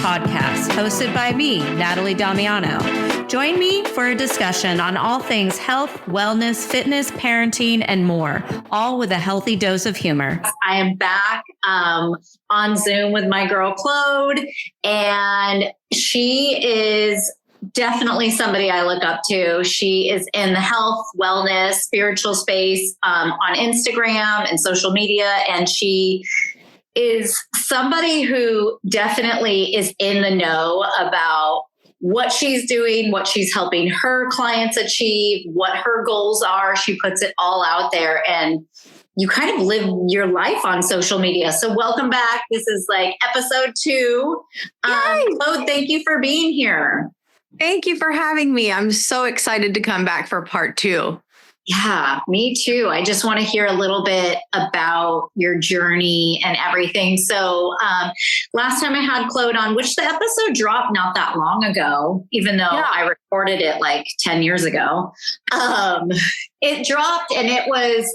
podcast, hosted by me, Natalie Damiano. Join me for a discussion on all things health, wellness, fitness, parenting, and more, all with a healthy dose of humor. I am back on Zoom with my girl, Claude, and she is definitely somebody I look up to. She is in the health, wellness, spiritual space on Instagram and social media, and she is somebody who definitely is in the know about what she's doing, what she's helping her clients achieve, what her goals are. She puts it all out there, and you kind of live your life on social media. So welcome back. This is like episode 2. Claude, thank you for being here. Thank you for having me. I'm so excited to come back for part 2. Yeah, me too. I just want to hear a little bit about your journey and everything. So last time I had Claude on, which the episode dropped not that long ago, even though I recorded it like 10 years ago. It dropped and it was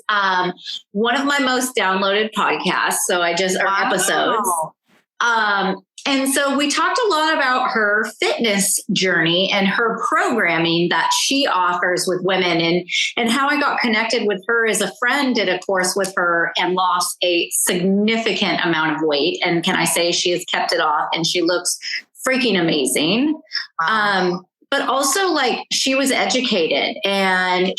one of my most downloaded podcasts. So episodes. And so we talked a lot about her fitness journey and her programming that she offers with women, and how I got connected with her as a friend, did a course with her and lost a significant amount of weight. And can I say she has kept it off and she looks freaking amazing. Wow. But also like she was educated, and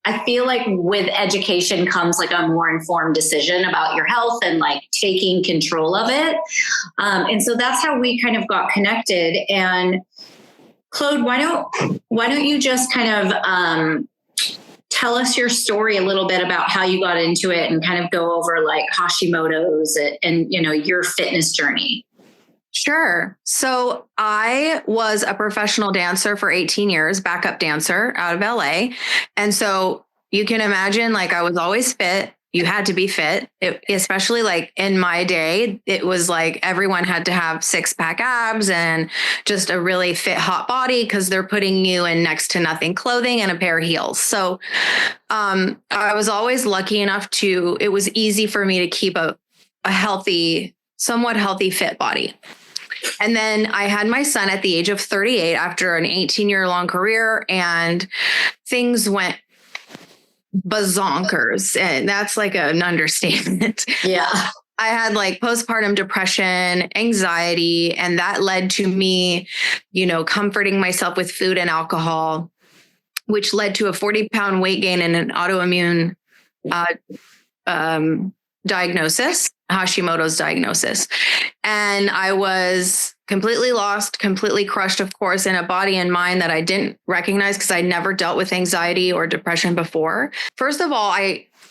I feel like with education comes like a more informed decision about your health and like taking control of it. And so that's how we kind of got connected. And Claude, why don't you just kind of tell us your story a little bit about how you got into it and kind of go over like Hashimoto's and your fitness journey. Sure. So I was a professional dancer for 18 years, backup dancer out of LA. And so you can imagine, like, I was always fit. You had to be fit, especially like in my day, it was like everyone had to have 6-pack abs and just a really fit, hot body because they're putting you in next to nothing clothing and a pair of heels. So I was always lucky enough it was easy for me to keep a somewhat healthy, fit body. And then I had my son at the age of 38 after an 18-year-long career, and things went bazonkers. And that's like an understatement. Yeah. I had like postpartum depression, anxiety, and that led to me, comforting myself with food and alcohol, which led to a 40-pound weight gain and an autoimmune diagnosis, Hashimoto's diagnosis. And I was completely lost, completely crushed, of course, in a body and mind that I didn't recognize because I never dealt with anxiety or depression before. First of all,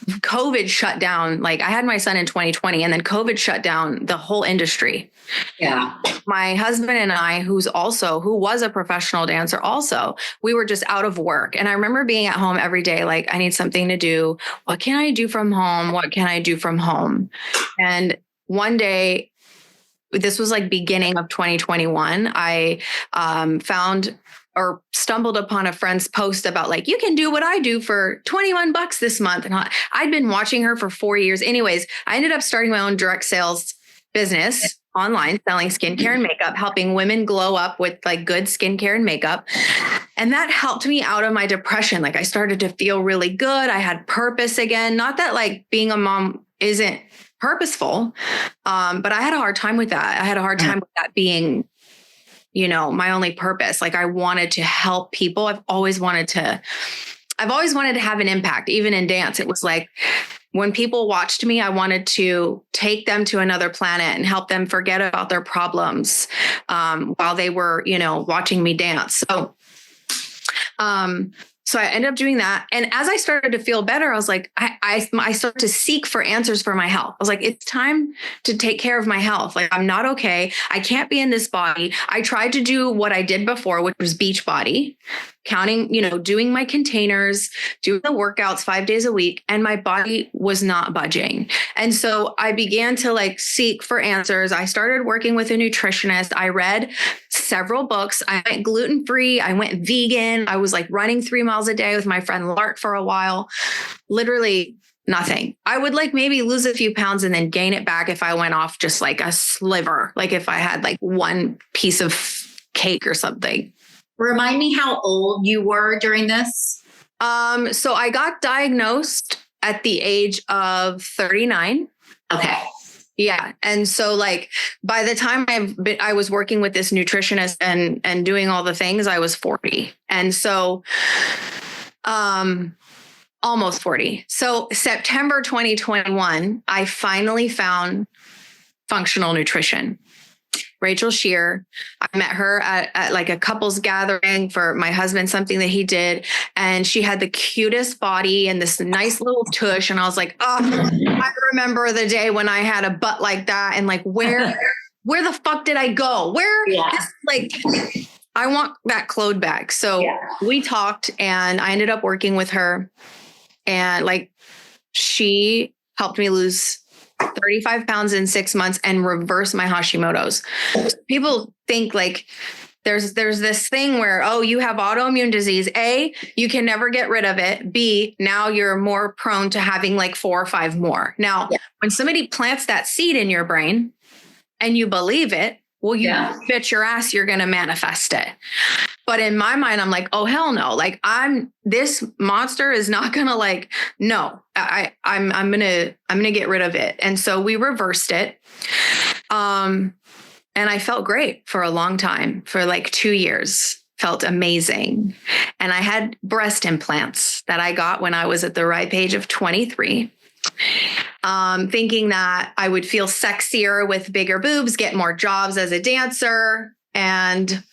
COVID shut down, like I had my son in 2020, and then COVID shut down the whole industry. Yeah. My husband and I, who was a professional dancer also, we were just out of work. And I remember being at home every day, like, I need something to do. What can I do from home? What can I do from home? And one day, this was like beginning of 2021, I found or stumbled upon a friend's post about like, you can do what I do for $21 this month. And I'd been watching her for 4 years. Anyways, I ended up starting my own direct sales business online, selling skincare and makeup, helping women glow up with like good skincare and makeup. And that helped me out of my depression. Like I started to feel really good. I had purpose again. Not that like being a mom isn't purposeful, but I had a hard time with that. I had a hard time with that being, my only purpose. Like I wanted to help people. I've always wanted to have an impact, even in dance. It was like when people watched me, I wanted to take them to another planet and help them forget about their problems while they were, watching me dance. So I ended up doing that. And as I started to feel better, I was like, I started to seek for answers for my health. I was like, it's time to take care of my health. Like, I'm not okay. I can't be in this body. I tried to do what I did before, which was beach body, counting, doing my containers, doing the workouts 5 days a week, and my body was not budging. And so I began to like seek for answers. I started working with a nutritionist. I read several books. I went gluten-free. I went vegan. I was like running 3 miles a day with my friend Lark for a while. Literally Nothing. I would like maybe lose a few pounds and then gain it back if I went off just like a sliver, like if I had like one piece of cake or something. Remind me how old you were during this. So I got diagnosed at the age of 39. Okay. Yeah. And so like by the time I was working with this nutritionist and doing all the things, I was 40. And so, almost 40. So September 2021, I finally found functional nutrition. Rachel Shear. I met her at like a couples gathering for my husband, something that he did. And she had the cutest body and this nice little tush. And I was like, oh, I remember the day when I had a butt like that. And like, where the fuck did I go? Like, I want that clothes back. So we talked and I ended up working with her. And like, she helped me lose 35 pounds in 6 months and reverse my Hashimoto's. People think like there's this thing where, oh, you have autoimmune disease. A, you can never get rid of it. B, now you're more prone to having like 4 or 5 more. Now, when somebody plants that seed in your brain and you believe it, well, you bet your ass you're going to manifest it. But in my mind, I'm like, oh, hell no. Like this monster is not going to like, no, I'm going to get rid of it. And so we reversed it. And I felt great for a long time, for like 2 years, felt amazing. And I had breast implants that I got when I was at the ripe age of 23. Thinking that I would feel sexier with bigger boobs, get more jobs as a dancer. And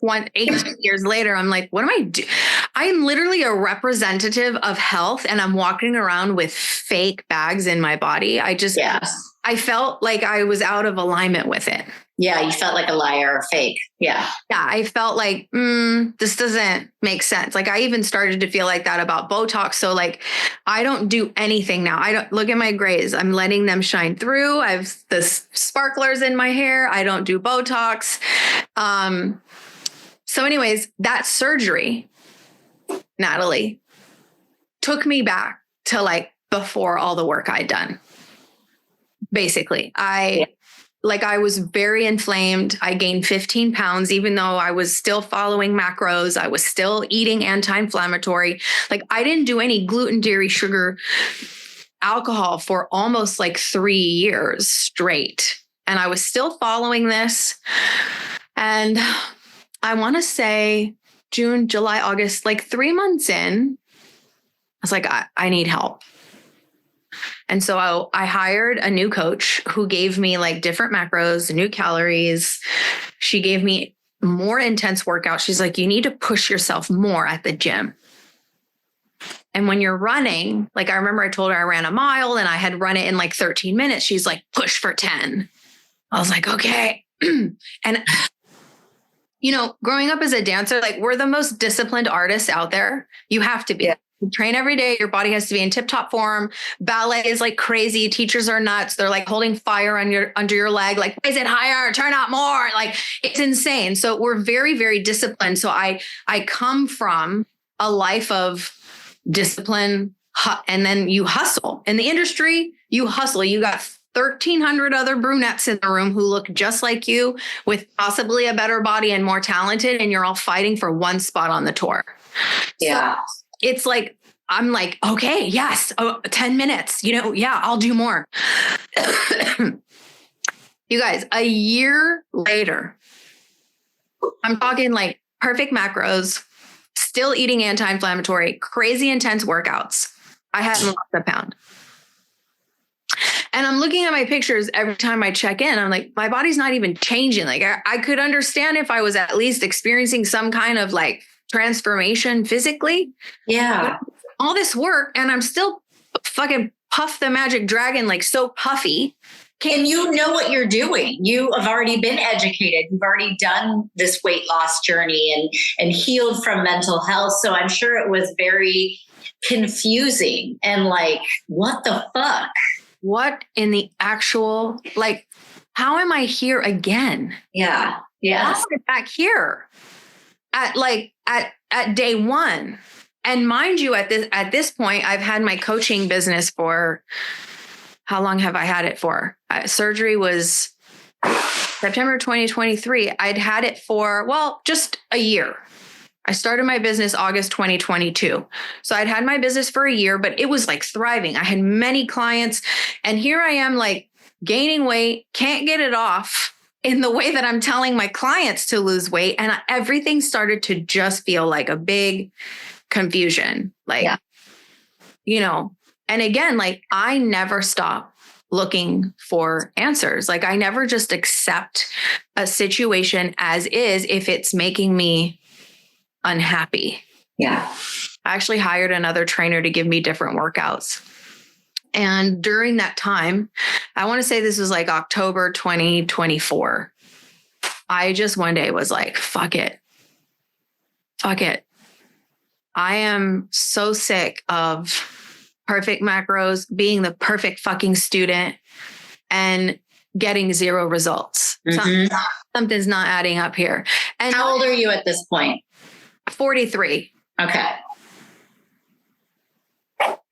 18 years later, I'm like, what am I doing? I'm literally a representative of health and I'm walking around with fake bags in my body. I felt like I was out of alignment with it. Yeah. You felt like a liar or fake. Yeah. Yeah. I felt like, this doesn't make sense. Like I even started to feel like that about Botox. So like, I don't do anything now. I don't look at my grays. I'm letting them shine through. I have the sparklers in my hair. I don't do Botox. So anyways, that surgery, Natalie, took me back to like before all the work I'd done. Basically, I was very inflamed. I gained 15 pounds, even though I was still following macros. I was still eating anti-inflammatory. Like I didn't do any gluten, dairy, sugar, alcohol for almost like 3 years straight. And I was still following this. And I want to say June, July, August, like 3 months in, I was like, I need help. And so I hired a new coach who gave me like different macros, new calories. She gave me more intense workouts. She's like, you need to push yourself more at the gym. And when you're running, like I remember I told her I ran a mile and I had run it in like 13 minutes. She's like, push for 10. I was like, okay. And growing up as a dancer, like we're the most disciplined artists out there. You have to be. Yeah. You train every day. Your body has to be in tip-top form. Ballet is like crazy. Teachers are nuts. They're like holding fire under your leg. Like, raise it higher, turn out more. Like it's insane. So we're very, very disciplined. So I come from a life of discipline, and then you hustle. In the industry, you hustle. You got 1,300 other brunettes in the room who look just like you with possibly a better body and more talented. And you're all fighting for one spot on the tour. Yeah. So it's like, I'm like, okay, yes. 10 minutes, I'll do more. You guys, a year later, I'm talking like perfect macros, still eating anti-inflammatory, crazy intense workouts. I hadn't lost a pound. And I'm looking at my pictures every time I check in. I'm like, my body's not even changing. Like I could understand if I was at least experiencing some kind of like transformation physically. Yeah. But all this work and I'm still fucking Puff the Magic Dragon, like so puffy. And you know what you're doing. You have already been educated. You've already done this weight loss journey and healed from mental health. So I'm sure it was very confusing and like, what the fuck? What in the actual, like, how am I here again? Yeah. Yeah. How am I back here at day one? And mind you, at this point, I've had my coaching business for, how long have I had it for? Surgery was September 2023. I'd had it for, well, just a year. I started my business August 2022. So I'd had my business for a year, but it was like thriving. I had many clients, and here I am like gaining weight, can't get it off in the way that I'm telling my clients to lose weight. And everything started to just feel like a big confusion. Like, you know, and again, like I never stop looking for answers. Like I never just accept a situation as is if it's making me unhappy. Yeah. I actually hired another trainer to give me different workouts. And during that time, I want to say this was like October 2024. I just one day was like, fuck it. Fuck it. I am so sick of perfect macros, being the perfect fucking student and getting zero results. Something's not adding up here. And how old are you at this point? 43. Okay.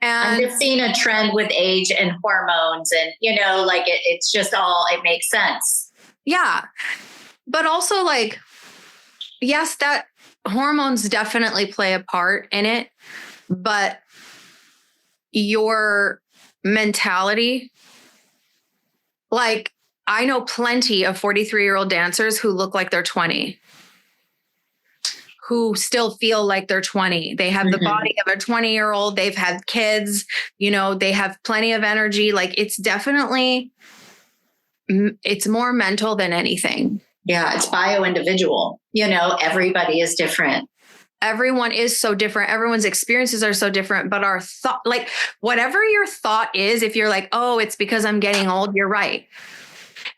And I'm just seeing a trend with age and hormones, and you know, like it's just all, it makes sense. Yeah. But also like, yes, that hormones definitely play a part in it, but your mentality, like I know plenty of 43-year-old dancers who look like they're 20. Who still feel like they're 20. They have the body of a 20-year-old. They've had kids, you know, they have plenty of energy. Like it's definitely, it's more mental than anything. Yeah. It's bio-individual. You know, everybody is different. Everyone is so different. Everyone's experiences are so different, but our thought, like whatever your thought is, if you're like, oh, it's because I'm getting old, you're right.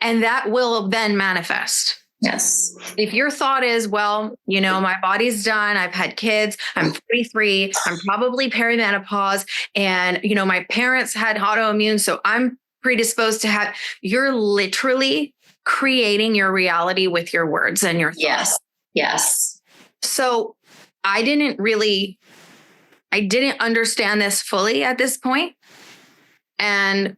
And that will then manifest. Yes. If your thought is, well, you know, my body's done, I've had kids, I'm 43, I'm probably perimenopause, and, you know, my parents had autoimmune, so I'm predisposed to have, you're literally creating your reality with your words and your thoughts. Yes. Yes. So I didn't understand this fully at this point. And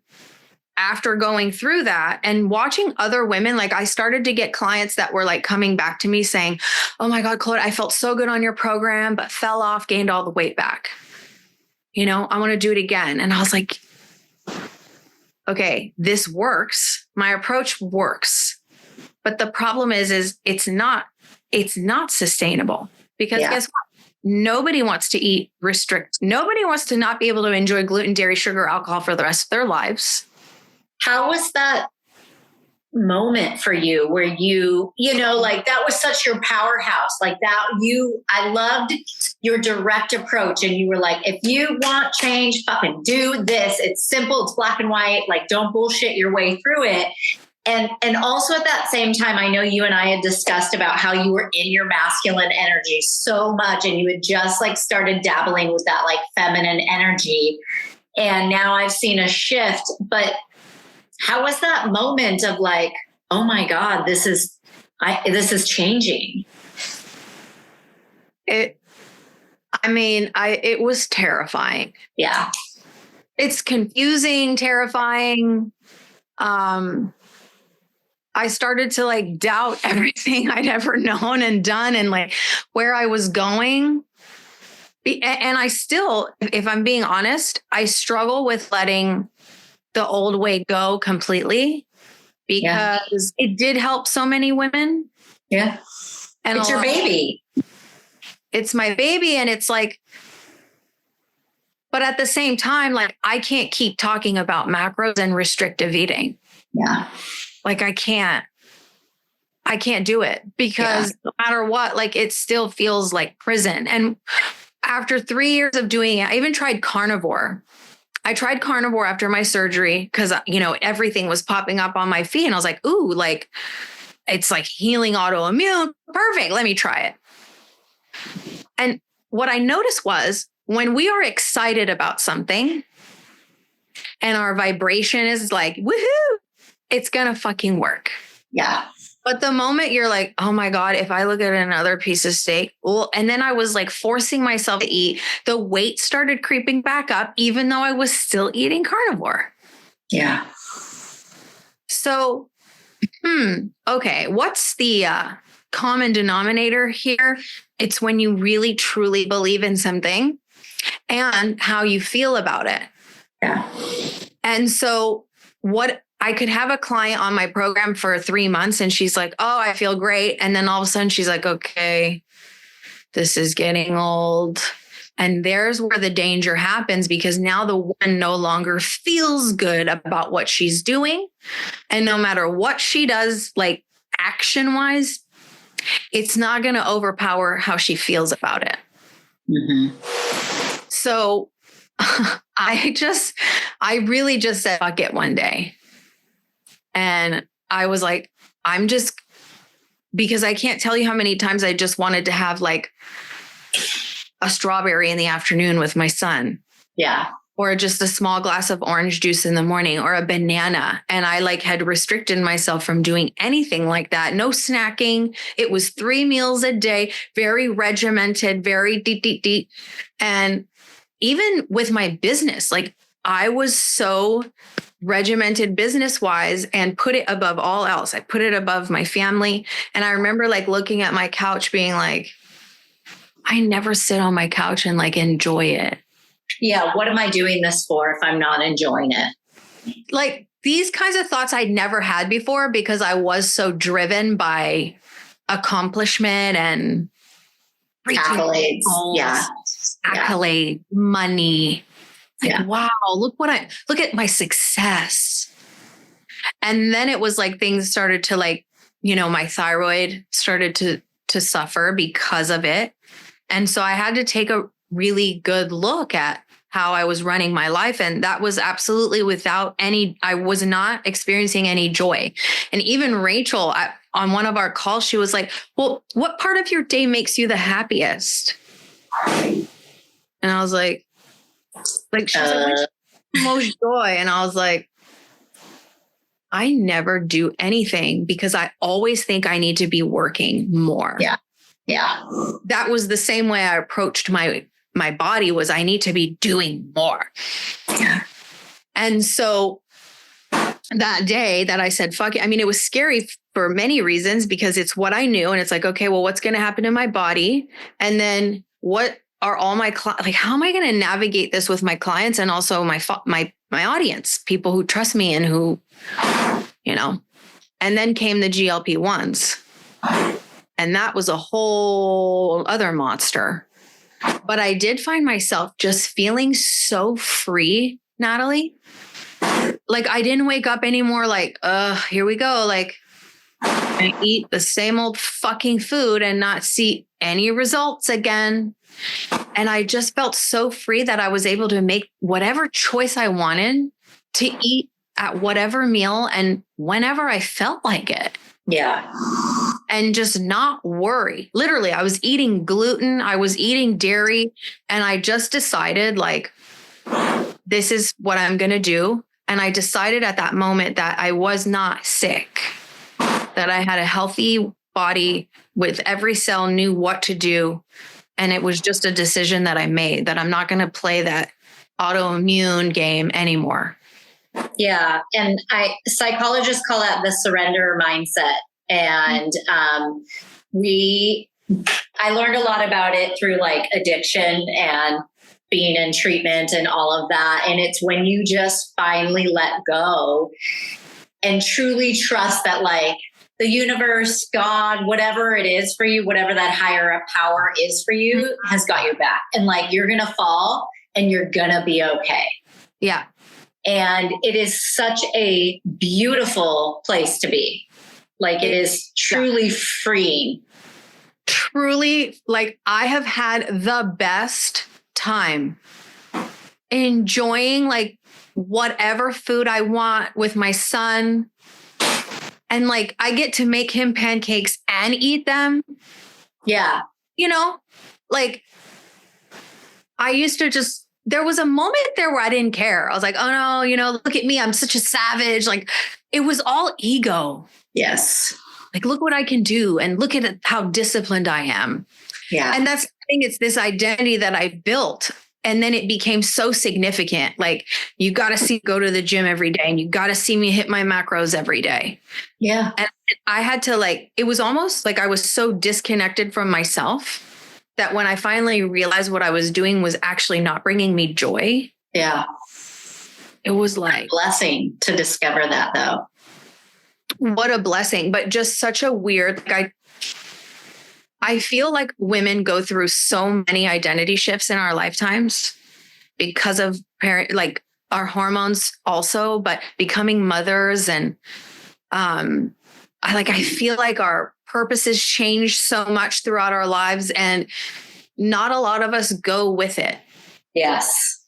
after going through that and watching other women, like I started to get clients that were like coming back to me saying, oh my God, Claude, I felt so good on your program, but fell off, gained all the weight back. You know, I want to do it again. And I was like, okay, this works. My approach works. But the problem is it's not sustainable because guess what? Nobody wants to eat restrict. Nobody wants to not be able to enjoy gluten, dairy, sugar, alcohol for the rest of their lives. How was that moment for you where you know, like that was such your powerhouse, like that I loved your direct approach. And you were like, if you want change, fucking do this. It's simple. It's black and white. Like don't bullshit your way through it. And also at that same time, I know you and I had discussed about how you were in your masculine energy so much and you had just like started dabbling with that like feminine energy. And now I've seen a shift, but how was that moment of like, oh my God, this is changing? It was terrifying. Yeah. It's confusing, terrifying. I started to like doubt everything I'd ever known and done and like where I was going. And I still, if I'm being honest, I struggle with letting the old way go completely because it did help so many women. Yeah. And it's your baby. It's my baby. And it's like, but at the same time, like I can't keep talking about macros and restrictive eating. Yeah. Like I can't do it because no matter what, like it still feels like prison. And after 3 years of doing it, I even tried carnivore. I tried carnivore after my surgery because, you know, everything was popping up on my feed. And I was like, ooh, like it's like healing autoimmune. Perfect. Let me try it. And what I noticed was when we are excited about something and our vibration is like, woohoo, it's going to fucking work. Yeah. But the moment you're like, oh my God, if I look at another piece of steak, well, and then I was like forcing myself to eat, the weight started creeping back up, even though I was still eating carnivore. Yeah. So, okay, what's the common denominator here? It's when you really truly believe in something and how you feel about it. Yeah. And so what I could have a client on my program for 3 months and she's like, oh, I feel great. And then all of a sudden she's like, okay, this is getting old. And there's where the danger happens, because now the woman no longer feels good about what she's doing. And no matter what she does, like action wise, it's not going to overpower how she feels about it. Mm-hmm. So I really just said, fuck it one day. And I was like, because I can't tell you how many times I just wanted to have like a strawberry in the afternoon with my son. Yeah. Or just a small glass of orange juice in the morning, or a banana. And I like had restricted myself from doing anything like that. No snacking. It was 3 meals a day, very regimented, very deep. And even with my business, like I was so regimented business wise and put it above all else. I put it above my family. And I remember like looking at my couch being like, I never sit on my couch and like enjoy it. Yeah. What am I doing this for if I'm not enjoying it? Like these kinds of thoughts I'd never had before, because I was so driven by accomplishment and accolades. Yeah. Accolade, money. Like, wow, look at my success. And then it was like things started to like, my thyroid started to suffer because of it. And so I had to take a really good look at how I was running my life. And that was absolutely I was not experiencing any joy. And even Rachel on one of our calls, she was like, well, what part of your day makes you the happiest? And I was like, she was like, most joy. And I was like, I never do anything because I always think I need to be working more. Yeah. Yeah. That was the same way I approached my body, was I need to be doing more. Yeah. And so that day that I said, fuck it. I mean, it was scary for many reasons, because it's what I knew. And it's like, okay, well, what's going to happen in my body? And then what are all my like, how am I going to navigate this with my clients and also my audience, people who trust me and who, and then came the GLP-1s. And that was a whole other monster. But I did find myself just feeling so free, Natalie. Like I didn't wake up anymore like, here we go. Like I eat the same old fucking food and not see any results again. And I just felt so free that I was able to make whatever choice I wanted to eat at whatever meal and whenever I felt like it. Yeah. And just not worry. Literally, I was eating gluten, I was eating dairy, and I just decided like, this is what I'm going to do. And I decided at that moment that I was not sick, that I had a healthy body with every cell knew what to do. And it was just a decision that I made, that I'm not going to play that autoimmune game anymore. Yeah. And psychologists call that the surrender mindset. And I learned a lot about it through like addiction and being in treatment and all of that. And it's when you just finally let go and truly trust that like the universe, God, whatever it is for you, whatever that higher up power is for you, has got your back. And like, you're going to fall and you're going to be okay. Yeah. And it is such a beautiful place to be. Like it is truly freeing. Truly, like I have had the best time enjoying like whatever food I want with my son. And like, I get to make him pancakes and eat them. Yeah. Like I used to there was a moment there where I didn't care. I was like, oh no, look at me. I'm such a savage. Like it was all ego. Yes. like, look what I can do. And look at how disciplined I am. Yeah. And that's, I think it's this identity that I built. And then it became so significant. Like, you got to go to the gym every day, and you got to see me hit my macros every day. Yeah. And I had to, like, it was almost like I was so disconnected from myself that when I finally realized what I was doing was actually not bringing me joy. Yeah. It was like a blessing to discover that, though. What a blessing, but just such a weird, like, I feel like women go through so many identity shifts in our lifetimes because of like our hormones also, but becoming mothers. And I feel like our purposes change so much throughout our lives, and not a lot of us go with it. Yes.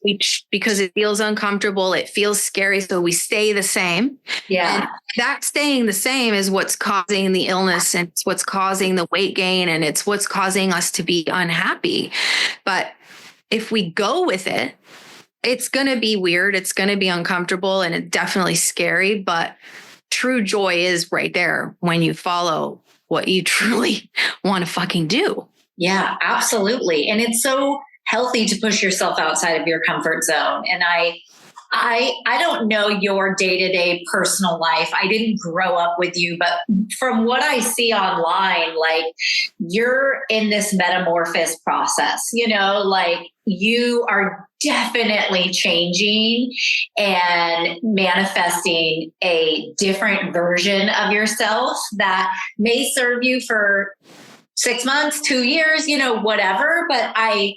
Because it feels uncomfortable. It feels scary. So we stay the same. Yeah. And that staying the same is what's causing the illness, and it's what's causing the weight gain, and it's what's causing us to be unhappy. But if we go with it, it's going to be weird. It's going to be uncomfortable, and it's definitely scary. But true joy is right there when you follow what you truly want to fucking do. Yeah, absolutely. And it's so healthy to push yourself outside of your comfort zone. And I don't know your day-to-day personal life. I didn't grow up with you, but from what I see online, like, you're in this metamorphosis process, like, you are definitely changing and manifesting a different version of yourself that may serve you for 6 months, 2 years, whatever. But I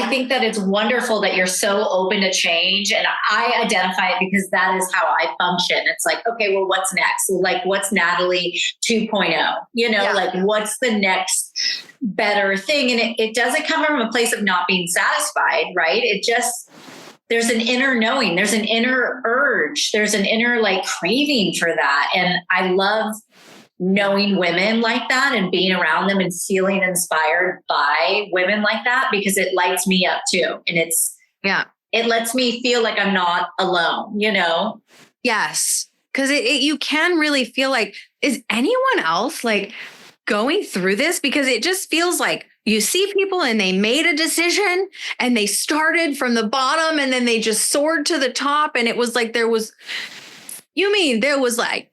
think that it's wonderful that you're so open to change. And I identify it because that is how I function. It's like, okay, well, what's next? Like, what's Natalie 2.0? Like, what's the next better thing? And it doesn't come from a place of not being satisfied, right? There's an inner knowing, there's an inner urge, there's an inner, like, craving for that. And I love knowing women like that and being around them and feeling inspired by women like that, because it lights me up too. And it lets me feel like I'm not alone, Yes. Cause you can really feel like, is anyone else like going through this? Because it just feels like you see people and they made a decision and they started from the bottom and then they just soared to the top. And it was like, there was like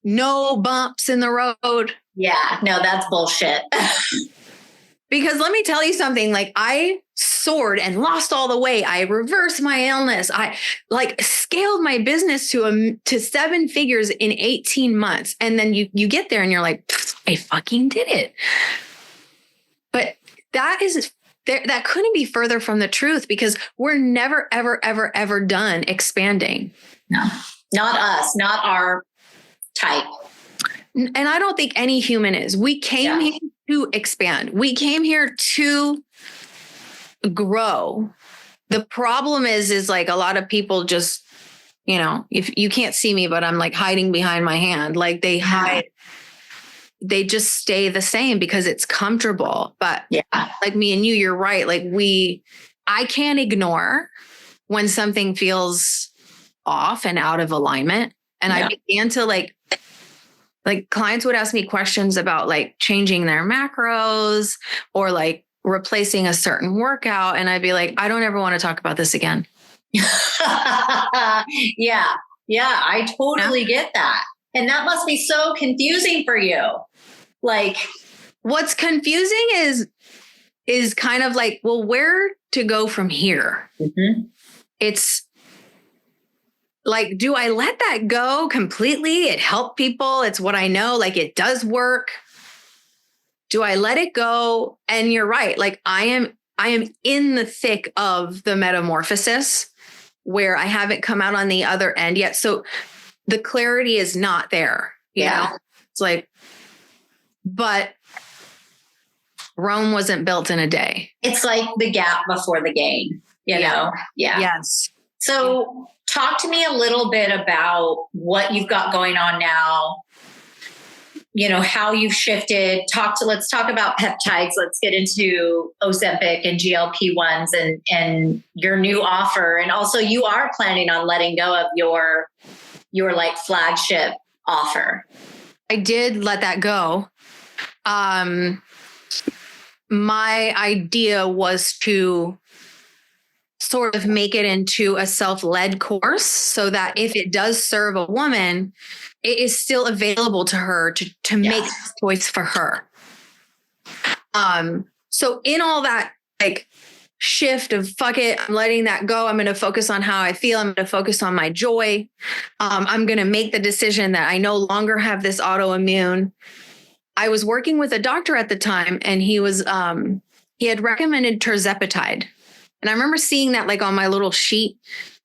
no bumps in the road. Yeah, no, that's bullshit. Because let me tell you something, like, I soared and lost all the weight. I reversed my illness. I like scaled my business to 7 figures in 18 months. And then you get there and you're like, I fucking did it. But that couldn't be further from the truth, because we're never, ever, ever, ever done expanding. No, not us, not our type. And I don't think any human is. We came here to expand. We came here to grow. The problem is like, a lot of people just, if you can't see me, but I'm like hiding behind my hand. Like, they hide, they just stay the same because it's comfortable. But like me and you, you're right. Like, I can't ignore when something feels off and out of alignment. And I began to like clients would ask me questions about like changing their macros or like replacing a certain workout. And I'd be like, I don't ever want to talk about this again. Yeah, I totally get that. And that must be so confusing for you. Like, what's confusing is kind of like, well, where to go from here? Mm-hmm. It's like, do I let that go completely? It helped people. It's what I know. Like, it does work. Do I let it go? And you're right. Like, I am in the thick of the metamorphosis where I haven't come out on the other end yet. So the clarity is not there. You know? It's like, but Rome wasn't built in a day. It's like the gap before the gain, you know? Yeah. Yes. So talk to me a little bit about what you've got going on now, how you've shifted. Let's talk about peptides. Let's get into Ozempic and GLP-1s and your new offer. And also, you are planning on letting go of your like flagship offer. I did let that go. My idea was to sort of make it into a self-led course so that if it does serve a woman, it is still available to her to make a choice for her. So in all that like shift of fuck it, I'm letting that go. I'm going to focus on how I feel. I'm going to focus on my joy. I'm going to make the decision that I no longer have this autoimmune. I was working with a doctor at the time, and he had recommended tirzepatide. And I remember seeing that like on my little sheet.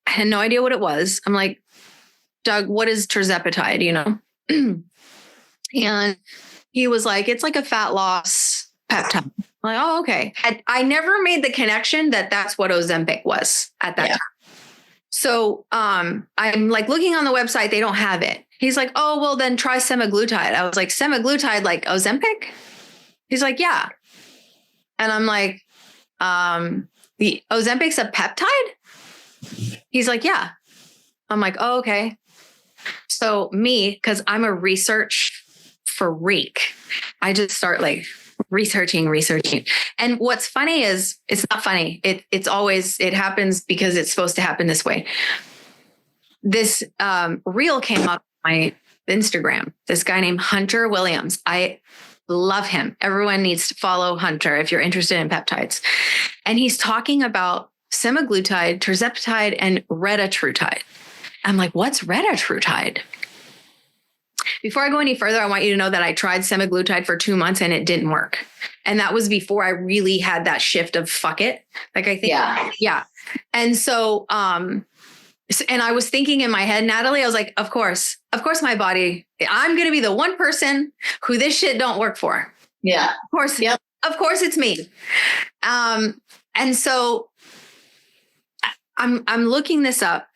I had no idea what it was. I'm like, Doug, what is tirzepatide? You know? And he was like, it's like a fat loss peptide. I'm like, oh, okay. I never made the connection that that's what Ozempic was at that time. So I'm like looking on the website, they don't have it. He's like, oh, well, then try semaglutide. I was like, semaglutide, like Ozempic? He's like, yeah. And I'm like, the Ozempic's a peptide? He's like, yeah. I'm like, oh, okay. So me, because I'm a research freak, I just start like researching. And what's funny is it's not funny. It happens because it's supposed to happen this way. This reel came up on my Instagram. This guy named Hunter Williams. I love him. Everyone needs to follow Hunter if you're interested in peptides. And he's talking about semaglutide, tirzepatide, and retatrutide. I'm like, what's retatrutide? Before I go any further, I want you to know that I tried semaglutide for 2 months and it didn't work. And that was before I really had that shift of fuck it. Like I think, yeah. And so, and I was thinking in my head, Natalie, I was like, of course, my body, I'm going to be the one person who this shit don't work for. Yeah. Of course. Yep. Of course it's me. And so I'm looking this up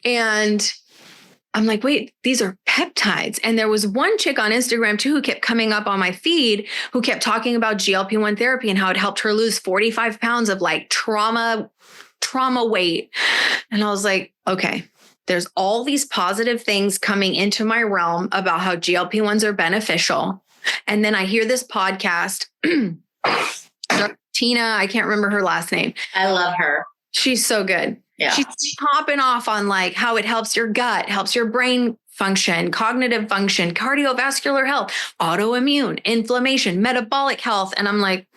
and I'm like, wait, these are peptides. And there was one chick on Instagram too, who kept coming up on my feed, who kept talking about GLP-1 therapy and how it helped her lose 45 pounds of like trauma weight. And I was like, okay, there's all these positive things coming into my realm about how GLP-1s are beneficial. And then I hear this podcast, Tina, I can't remember her last name. I love her. She's so good. Yeah. She's popping off on like how it helps your gut, helps your brain function, cognitive function, cardiovascular health, autoimmune, inflammation, metabolic health. And I'm like,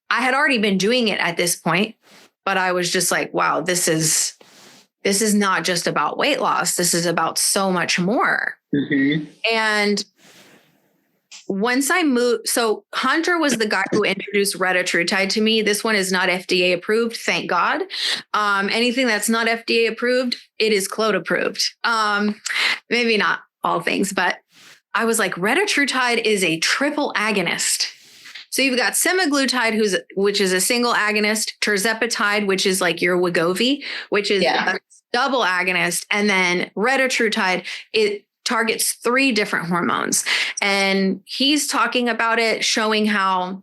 I had already been doing it at this point, but I was just like, wow, this is not just about weight loss. This is about so much more. Mm-hmm. And once I moved, so Hunter was the guy who introduced retatrutide to me. This one is not FDA approved, thank God. Anything that's not FDA approved, it is Claude approved. Maybe not all things, but I was like, retatrutide is a triple agonist. So you've got semaglutide, which is a single agonist, tirzepatide, which is like your Wegovy, which is a double agonist, and then retatrutide, it targets 3 different hormones. And he's talking about it, showing how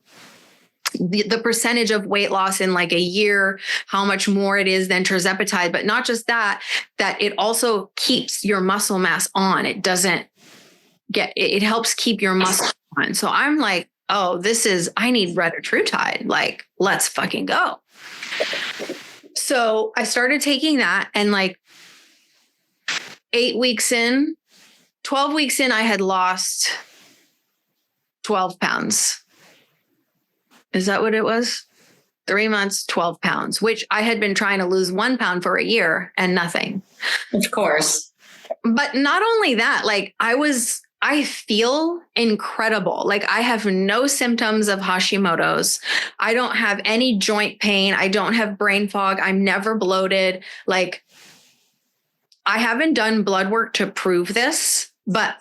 the percentage of weight loss in like a year, how much more it is than tirzepatide, but not just that it also keeps your muscle mass on. It doesn't it helps keep your muscle on. So I'm like, oh, I need retatrutide. Like, let's fucking go. So I started taking that, and like 12 weeks in, I had lost 12 pounds. Is that what it was? 3 months, 12 pounds, which I had been trying to lose 1 pound for a year and nothing. Of course. But not only that, like I feel incredible. Like I have no symptoms of Hashimoto's. I don't have any joint pain. I don't have brain fog. I'm never bloated. Like I haven't done blood work to prove this, but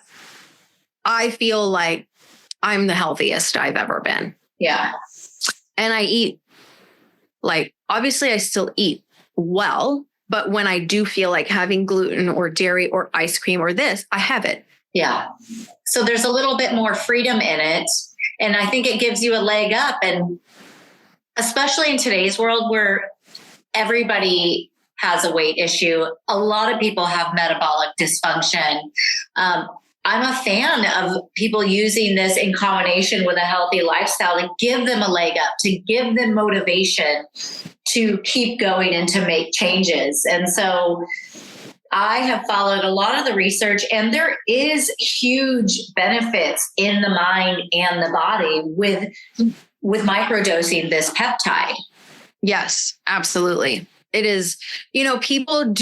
I feel like I'm the healthiest I've ever been. Yeah. And I eat, like, obviously I still eat well, but when I do feel like having gluten or dairy or ice cream or this, I have it. Yeah. So there's a little bit more freedom in it. And I think it gives you a leg up. And especially in today's world where everybody has a weight issue, a lot of people have metabolic dysfunction. I'm a fan of people using this in combination with a healthy lifestyle to give them a leg up, to give them motivation to keep going and to make changes. And so I have followed a lot of the research, and there is huge benefits in the mind and the body with microdosing this peptide. Yes, absolutely. It is, people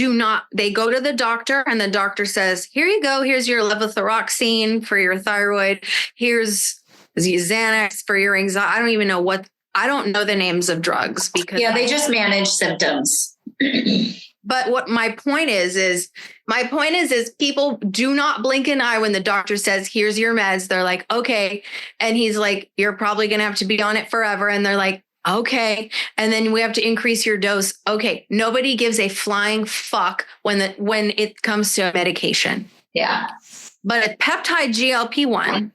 they go to the doctor and the doctor says, here you go. Here's your levothyroxine for your thyroid. Here's Xanax for your anxiety. I don't know the names of drugs because they just manage symptoms. But what my point is people do not blink an eye when the doctor says, here's your meds. They're like, okay. And he's like, you're probably going to have to be on it forever. And they're like, okay. And then we have to increase your dose. Okay. Nobody gives a flying fuck when it comes to medication. Yeah. But a peptide GLP-1,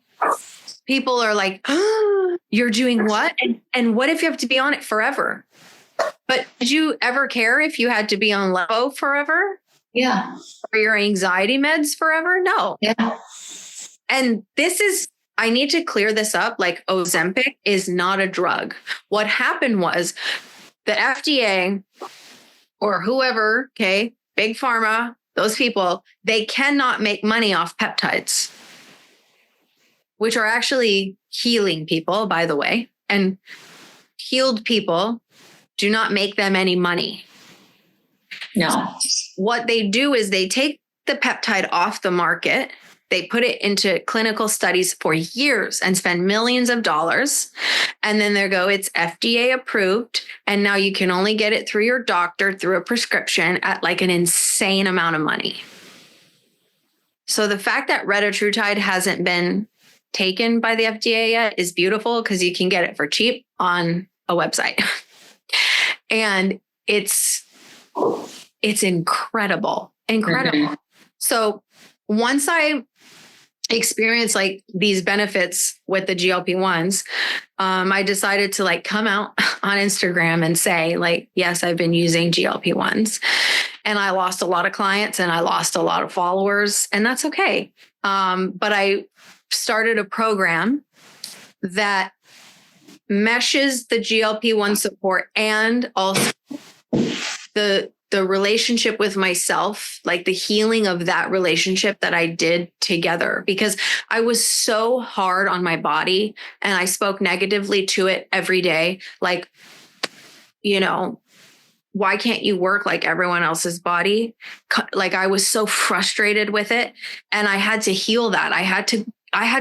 people are like, oh, you're doing what? And what if you have to be on it forever? But did you ever care if you had to be on levo forever? Yeah. Or your anxiety meds forever? No. Yeah. And I need to clear this up. Like, Ozempic is not a drug. What happened was the FDA or whoever, okay, big pharma, those people, they cannot make money off peptides, which are actually healing people, by the way. And healed people do not make them any money. No. What they do is they take the peptide off the market. They put it into clinical studies for years and spend millions of dollars. And then they go, it's FDA approved. And now you can only get it through your doctor through a prescription at like an insane amount of money. So the fact that retatrutide hasn't been taken by the FDA yet is beautiful because you can get it for cheap on a website. And it's incredible. Mm-hmm. So once I experienced like these benefits with the GLP-1s, I decided to like come out on Instagram and say like, yes, I've been using GLP-1s, and I lost a lot of clients and I lost a lot of followers, and that's okay. But I started a program that meshes the GLP-1 support and also the relationship with myself, like the healing of that relationship that I did together, because I was so hard on my body and I spoke negatively to it every day. Like, why can't you work like everyone else's body? Like I was so frustrated with it, and I had to heal that. I had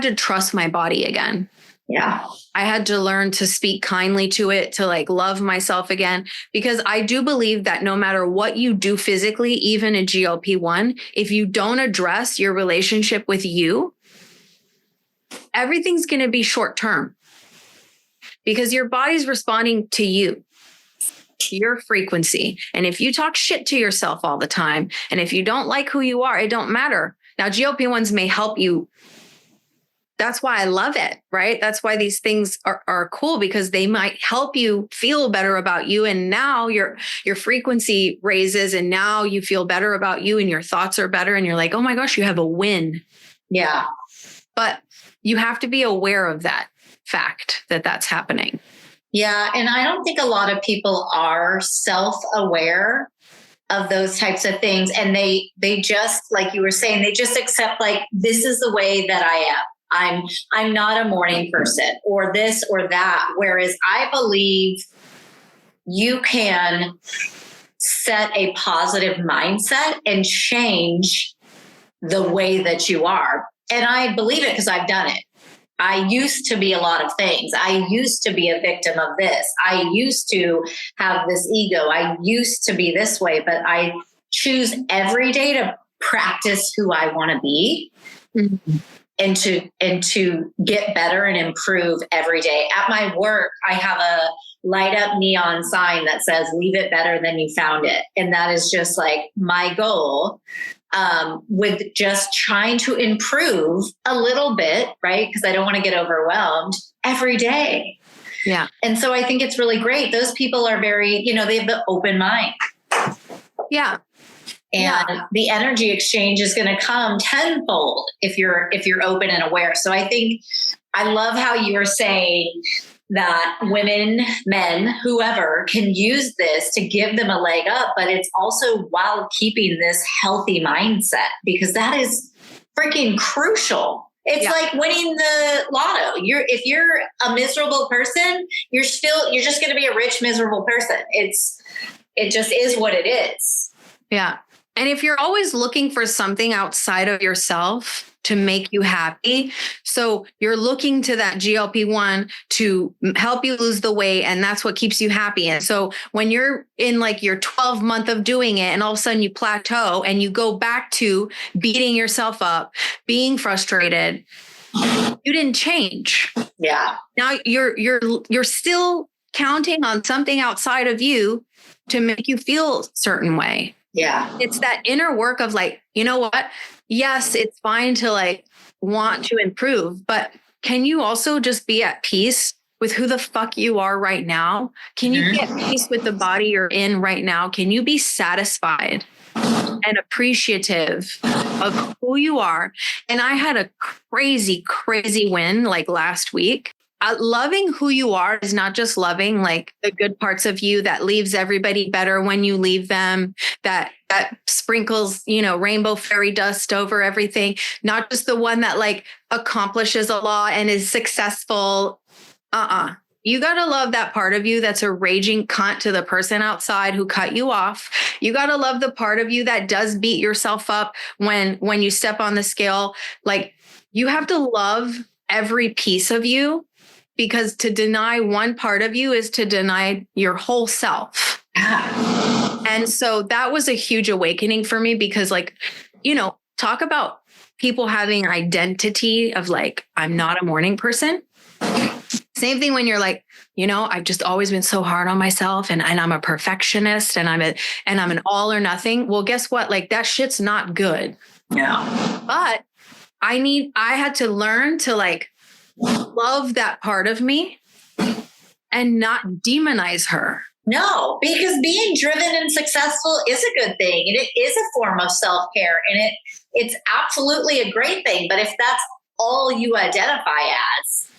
to trust my body again. Yeah. I had to learn to speak kindly to it, to like love myself again, because I do believe that no matter what you do physically, even a GLP-1, if you don't address your relationship with you, everything's going to be short term because your body's responding to you, your frequency. And if you talk shit to yourself all the time, and if you don't like who you are, it don't matter. Now, GLP-1s may help you. That's why I love it, right? That's why these things are cool, because they might help you feel better about you. And now your frequency raises, and now you feel better about you and your thoughts are better. And you're like, oh my gosh, you have a win. Yeah. But you have to be aware of that fact that that's happening. Yeah. And I don't think a lot of people are self-aware of those types of things. And they just, like you were saying, they just accept like, this is the way that I am. I'm not a morning person or this or that. Whereas I believe you can set a positive mindset and change the way that you are. And I believe it because I've done it. I used to be a lot of things. I used to be a victim of this. I used to have this ego. I used to be this way, but I choose every day to practice who I want to be. Mm-hmm. And to get better and improve every day. At my work, I have a light up neon sign that says, leave it better than you found it. And that is just like my goal with just trying to improve a little bit, right? Because I don't want to get overwhelmed every day. Yeah. And so I think it's really great. Those people are very, they have the open mind. Yeah. And the energy exchange is going to come tenfold if you're open and aware. So I think I love how you're saying that women, men, whoever can use this to give them a leg up, but it's also while keeping this healthy mindset, because that is freaking crucial. It's like winning the lotto. If you're a miserable person, you're just going to be a rich, miserable person. It just is what it is. Yeah. And if you're always looking for something outside of yourself to make you happy, so you're looking to that GLP-1 to help you lose the weight, and that's what keeps you happy. And so when you're in like your 12th month of doing it, and all of a sudden you plateau and you go back to beating yourself up, being frustrated, you didn't change. Yeah. Now you're still counting on something outside of you to make you feel a certain way. Yeah. It's that inner work of like, you know what? Yes, it's fine to like want to improve, but can you also just be at peace with who the fuck you are right now? Can you be at peace with the body you're in right now? Can you be satisfied and appreciative of who you are? And I had a crazy, crazy win like last week. Loving who you are is not just loving like the good parts of you that leaves everybody better when you leave them, that sprinkles, rainbow fairy dust over everything, not just the one that like accomplishes a lot and is successful. You got to love that part of you that's a raging cunt to the person outside who cut you off. You got to love the part of you that does beat yourself up when you step on the scale. Like, you have to love every piece of you, because to deny one part of you is to deny your whole self. And so that was a huge awakening for me, because like, talk about people having identity of like, I'm not a morning person. Same thing when you're like, I've just always been so hard on myself, and I'm a perfectionist, and I'm an all or nothing. Well, guess what? Like, that shit's not good. Yeah. But I had to learn to like love that part of me and not demonize her. No, because being driven and successful is a good thing. And it is a form of self-care, and it's absolutely a great thing. But if that's all you identify as,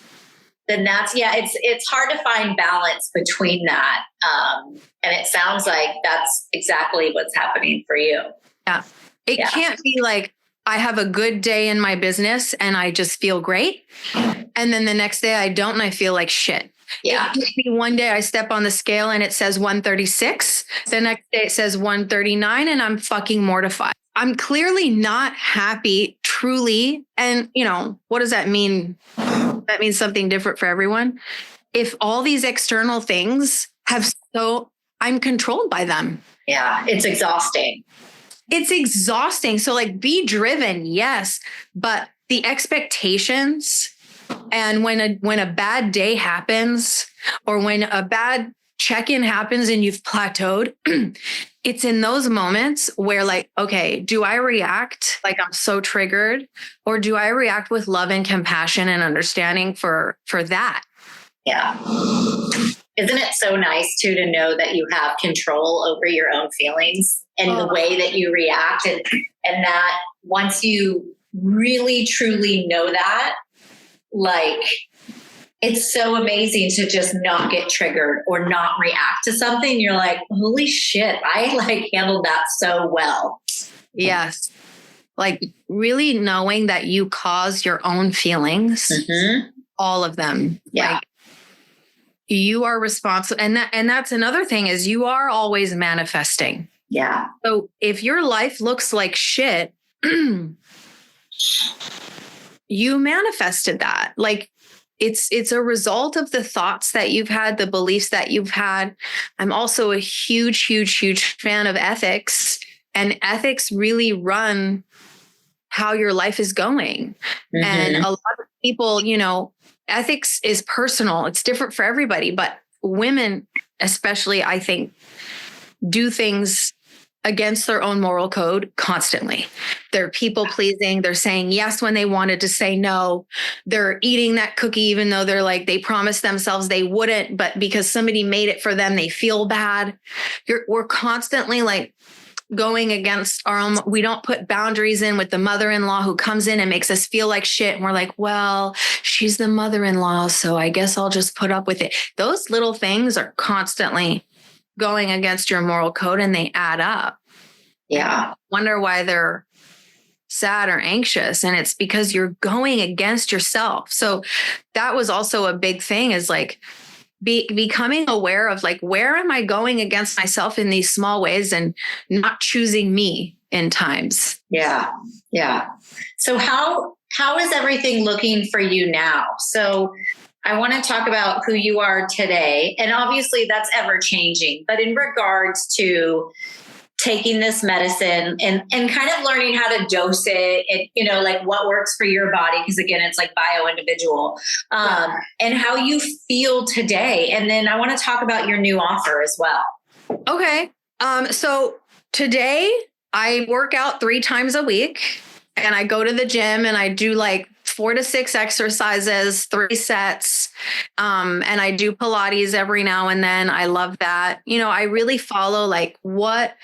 then it's hard to find balance between that. And it sounds like that's exactly what's happening for you. Yeah. It can't be like, I have a good day in my business and I just feel great. And then the next day I don't, and I feel like shit. Yeah. One day I step on the scale and it says 136. The next day it says 139, and I'm fucking mortified. I'm clearly not happy, truly. And what does that mean? That means something different for everyone. If all these external things I'm controlled by them. Yeah. It's exhausting. It's exhausting. So like, be driven. Yes. But the expectations, and when a bad day happens, or when a bad check-in happens and you've plateaued, it's in those moments where like, okay, do I react like I'm so triggered, or do I react with love and compassion and understanding for that? Yeah. Isn't it so nice too to know that you have control over your own feelings and the way that you react, and that once you really truly know that, like, it's so amazing to just not get triggered or not react to something. You're like, holy shit, I like handled that so well. Yes. Like really knowing that you cause your own feelings, all of them. Yeah. Like, you are responsible. And that's another thing, is you are always manifesting. Yeah. So if your life looks like shit, you manifested that. Like, it's a result of the thoughts that you've had, the beliefs that you've had. I'm also a huge, huge, huge fan of ethics, and ethics really run how your life is going. And a lot of people, ethics is personal. It's different for everybody, but women, especially, I think, do things against their own moral code constantly. They're people pleasing. They're saying yes when they wanted to say no. They're eating that cookie, even though they promised themselves they wouldn't, but because somebody made it for them, they feel bad. We're constantly like going against our own, we don't put boundaries in with the mother-in-law who comes in and makes us feel like shit. And we're like, well, she's the mother-in-law, so I guess I'll just put up with it. Those little things are constantly going against your moral code and they add up. Yeah. Wonder why they're sad or anxious. And it's because you're going against yourself. So that was also a big thing, is like becoming aware of like, where am I going against myself in these small ways and not choosing me in times. Yeah. Yeah. So how is everything looking for you now? So I want to talk about who you are today. And obviously that's ever changing, but in regards to taking this medicine and kind of learning how to dose it and, you know, like what works for your body. Cause again, it's like bio individual, and how you feel today. And then I want to talk about your new offer as well. Okay. So today I work out 3 times a week and I go to the gym and I do like 4 to 6 exercises, 3 sets. And I do Pilates every now and then. I love that. You know, I really follow like what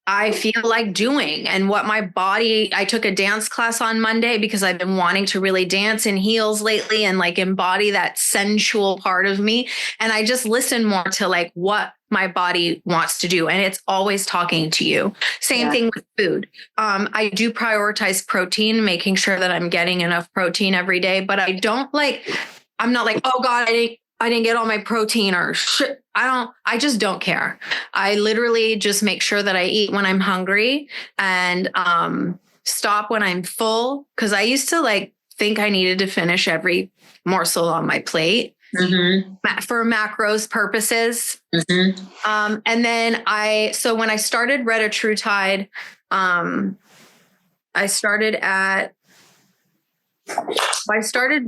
I feel like doing and what my body, I took a dance class on Monday because I've been wanting to really dance in heels lately and like embody that sensual part of me. And I just listen more to like what my body wants to do. And it's always talking to you. Same thing with food. I do prioritize protein, making sure that I'm getting enough protein every day, but I'm not like, oh God, I didn't get all my protein or shit. I just don't care. I literally just make sure that I eat when I'm hungry and stop when I'm full. Cause I used to like think I needed to finish every morsel on my plate. Mm-hmm. For macros purposes. Mm-hmm. And then so when I started retatrutide, I started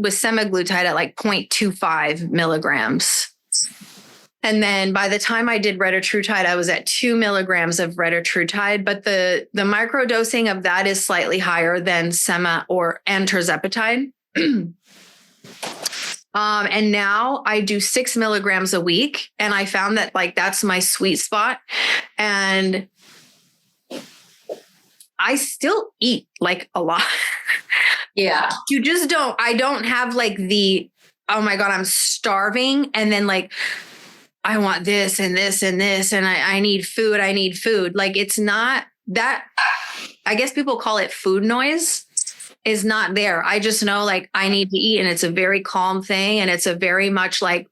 with semaglutide at like 0.25 milligrams. And then by the time I did retatrutide, I was at 2 milligrams of retatrutide, but the microdosing of that is slightly higher than sema and tirzepatide. And now I do 6 milligrams a week. And I found that like, that's my sweet spot. And I still eat like a lot. Yeah. I don't have like oh my God, I'm starving. And then like, I want this and this and this, and I need food. Like, it's not that, I guess people call it food noise, is not there. I just know like I need to eat, and it's a very calm thing. And it's a very much like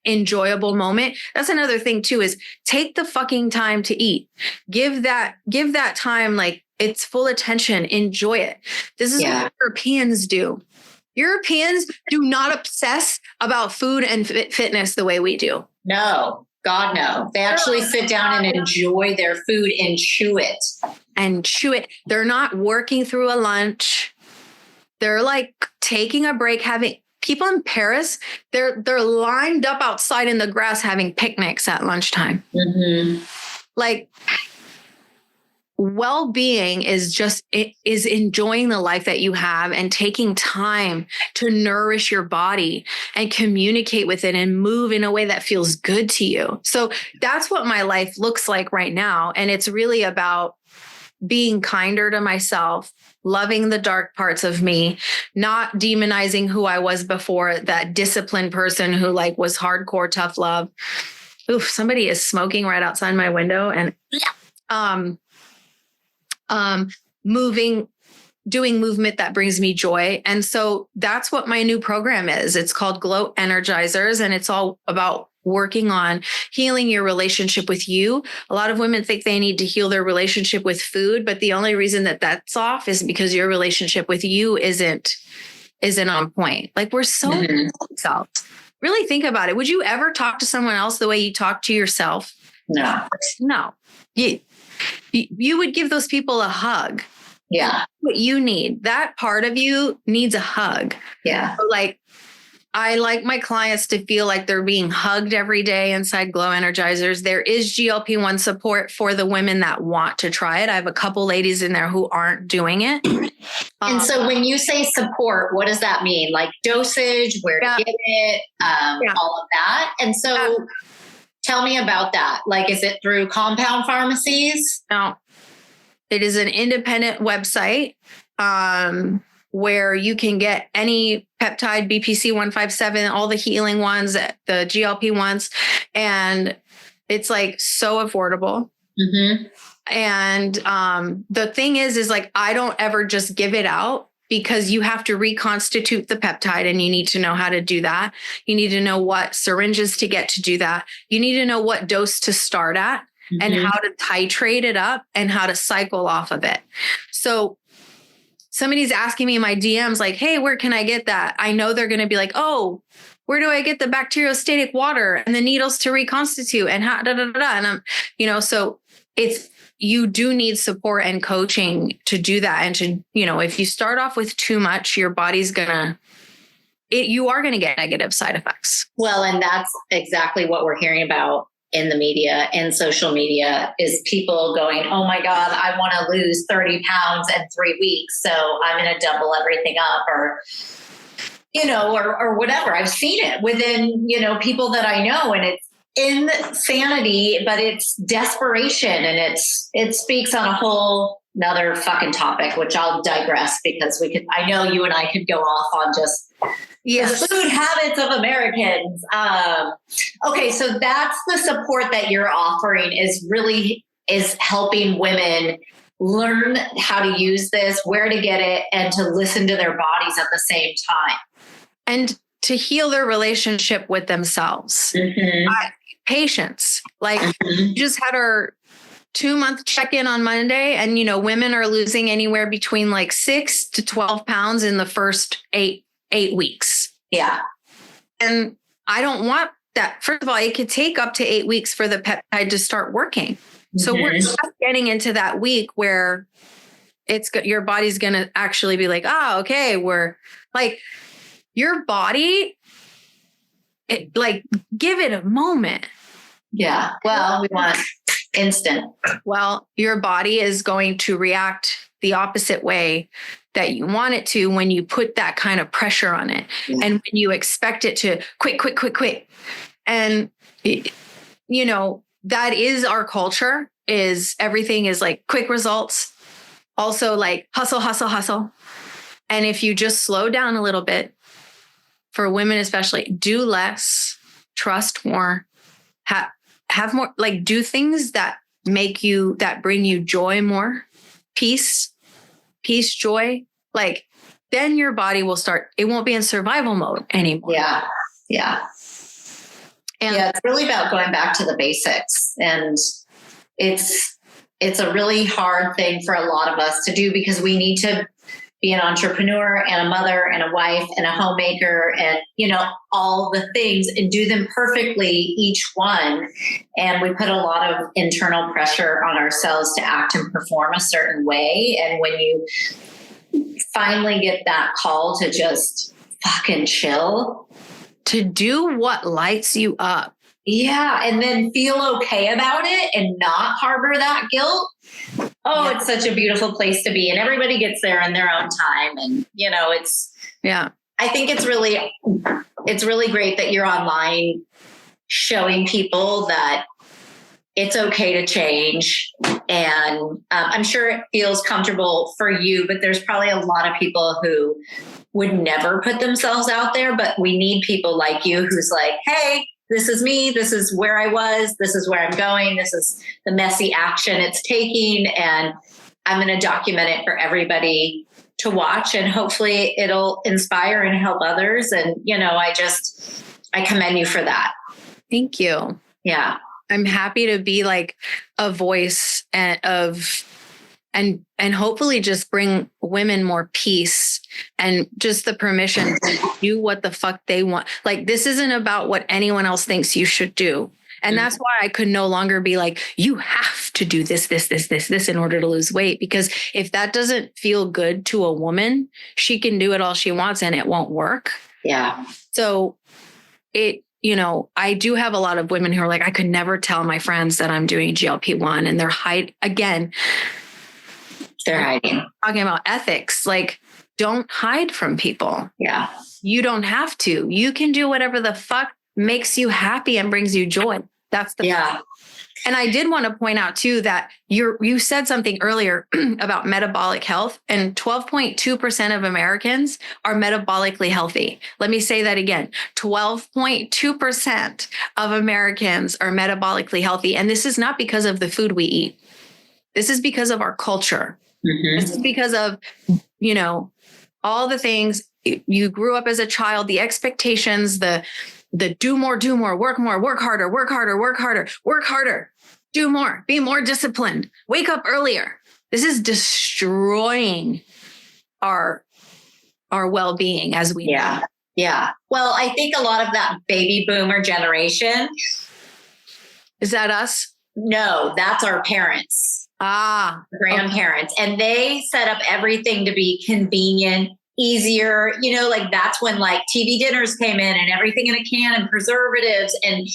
enjoyable moment. That's another thing too, is take the fucking time to eat. Give that time, like it's full attention, enjoy it. This is what Europeans do. Europeans do not obsess about food and fitness the way we do. No, God, no. They actually sit down and enjoy their food and chew it. They're not working through a lunch. They're like taking a break, having people in Paris, they're lined up outside in the grass having picnics at lunchtime. Mm-hmm. Like, well-being is enjoying the life that you have and taking time to nourish your body and communicate with it and move in a way that feels good to you. So that's what my life looks like right now. And it's really about being kinder to myself, loving the dark parts of me, not demonizing who I was before, that disciplined person who like was hardcore tough love. Oof, somebody is smoking right outside my window. And doing movement that brings me joy. And so that's what my new program is. It's called Glow Energizers, and it's all about working on healing your relationship with you. A lot of women think they need to heal their relationship with food, but the only reason that that's off is because your relationship with you isn't on point. Like, we're so self. Really think about it. Would you ever talk to someone else the way you talk to yourself? No. You would give those people a hug. Yeah. That's what you need. That part of you needs a hug. Yeah. So like, I like my clients to feel like they're being hugged every day inside Glow Energizers. There is GLP-1 support for the women that want to try it. I have a couple ladies in there who aren't doing it. And so when you say support, what does that mean? Like dosage, where to get it, all of that. And so Tell me about that. Like, is it through compound pharmacies? No, it is an independent website where you can get any peptide, BPC 157, all the healing ones, the GLP ones. And it's like so affordable. Mm-hmm. And the thing is like, I don't ever just give it out, because you have to reconstitute the peptide, and you need to know how to do that. You need to know what syringes to get to do that. You need to know what dose to start at, and how to titrate it up, and how to cycle off of it. So somebody's asking me in my DMs like, hey, where can I get that? I know they're going to be like, oh, where do I get the bacteriostatic water and the needles to reconstitute and how, And I'm, so you do need support and coaching to do that. And to, if you start off with too much, your body's you are going to get negative side effects. Well, and that's exactly what we're hearing about in the media and social media, is people going, oh my God, I want to lose 30 pounds in 3 weeks. So I'm going to double everything up, or whatever. I've seen it within, people that I know, and it's insanity, but it's desperation, and it speaks on a whole another fucking topic, which I'll digress, because I know you and I could go off on just the food habits of Americans. Okay. So that's the support that you're offering, is helping women learn how to use this, where to get it, and to listen to their bodies at the same time. And to heal their relationship with themselves. Patience. Like, we just had our 2-month check-in on Monday, and, women are losing anywhere between like 6 to 12 pounds in the first eight weeks. Yeah. And I don't want that. First of all, it could take up to 8 weeks for the peptide to start working. So we're just getting into that week where your body's going to actually be like, okay, we're like, your body, give it a moment. Yeah. Well, we want instant. Well, your body is going to react the opposite way that you want it to when you put that kind of pressure on it. Yeah. And when you expect it to quick. And, that is our culture, is everything is like quick results. Also like hustle. And if you just slow down a little bit, for women especially, do less, trust more, have more, like do things that bring you joy more, peace, joy. Like then your body will it won't be in survival mode anymore. Yeah. Yeah. And it's really about going back to the basics. And it's a really hard thing for a lot of us to do, because we need to be an entrepreneur and a mother and a wife and a homemaker and, all the things, and do them perfectly, each one. And we put a lot of internal pressure on ourselves to act and perform a certain way. And when you finally get that call to just fucking chill, to do what lights you up. Yeah. And then feel okay about it and not harbor that guilt. Oh, yeah. It's such a beautiful place to be. And everybody gets there in their own time. And, I think it's really great that you're online showing people that it's okay to change. And I'm sure it feels comfortable for you, but there's probably a lot of people who would never put themselves out there. But we need people like you who's like, hey, this is me. This is where I was. This is where I'm going. This is the messy action it's taking. And I'm going to document it for everybody to watch. And hopefully it'll inspire and help others. And, I commend you for that. Thank you. Yeah. I'm happy to be like a voice and hopefully just bring women more peace and just the permission to do what the fuck they want. Like, this isn't about what anyone else thinks you should do. And that's why I could no longer be like, you have to do this in order to lose weight. Because if that doesn't feel good to a woman, she can do it all she wants and it won't work. Yeah. So I do have a lot of women who are like, I could never tell my friends that I'm doing GLP-1, and they're hiding. Talking about ethics, like, don't hide from people. Yeah. You don't have to. You can do whatever the fuck makes you happy and brings you joy. That's the yeah. And I did want to point out too that you said something earlier about metabolic health, and 12.2% of Americans are metabolically healthy. Let me say that again. 12.2% of Americans are metabolically healthy. And this is not because of the food we eat. This is because of our culture. This is because of, all the things you grew up as a child, the expectations, the do more, work more, work harder, do more, be more disciplined, wake up earlier. This is destroying our well-being as we know. Yeah. Well, I think a lot of that baby boomer generation. Is that us? No, that's our parents. Grandparents. Okay. And they set up everything to be convenient, easier, like that's when like TV dinners came in and everything in a can and preservatives and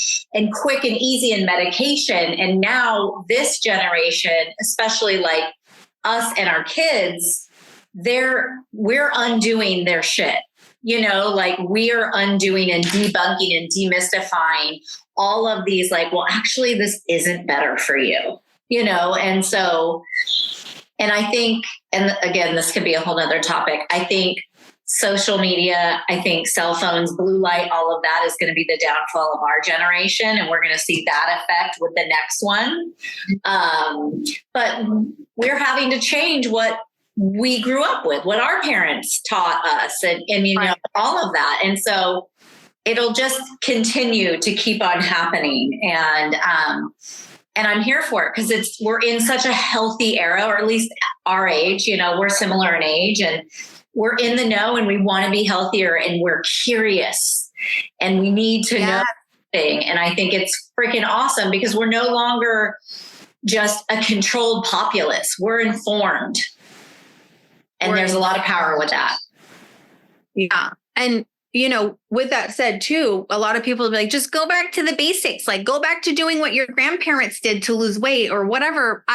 quick and easy and medication. And now this generation, especially like us and our kids, we're undoing their shit, like we're undoing and debunking and demystifying all of these, like, well, actually this isn't better for you, and so, and I think, and again, this could be a whole nother topic. I think social media, I think cell phones, blue light, all of that is going to be the downfall of our generation. And we're going to see that effect with the next one. But we're having to change what we grew up with, what our parents taught us and right. All of that. And so it'll just continue to keep on happening. And I'm here for it because we're in such a healthy era, or at least our age, we're similar in age and we're in the know and we want to be healthier and we're curious and we need to know everything. And I think it's freaking awesome because we're no longer just a controlled populace. We're informed. And there's a lot of power with that. Yeah. And with that said too, a lot of people will be like, just go back to the basics, like go back to doing what your grandparents did to lose weight or whatever,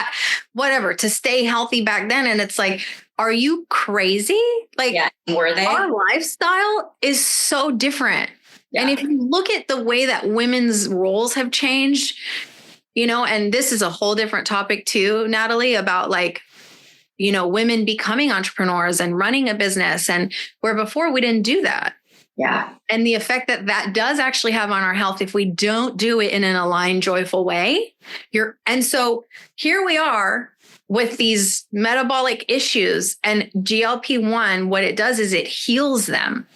to stay healthy back then. And it's like, are you crazy? Like, were they? Our lifestyle is so different. Yeah. And if you look at the way that women's roles have changed, and this is a whole different topic too, Natalie, about like, women becoming entrepreneurs and running a business, and where before we didn't do that. Yeah. And the effect that does actually have on our health if we don't do it in an aligned, joyful way. And so here we are with these metabolic issues, and GLP-1, what it does is it heals them.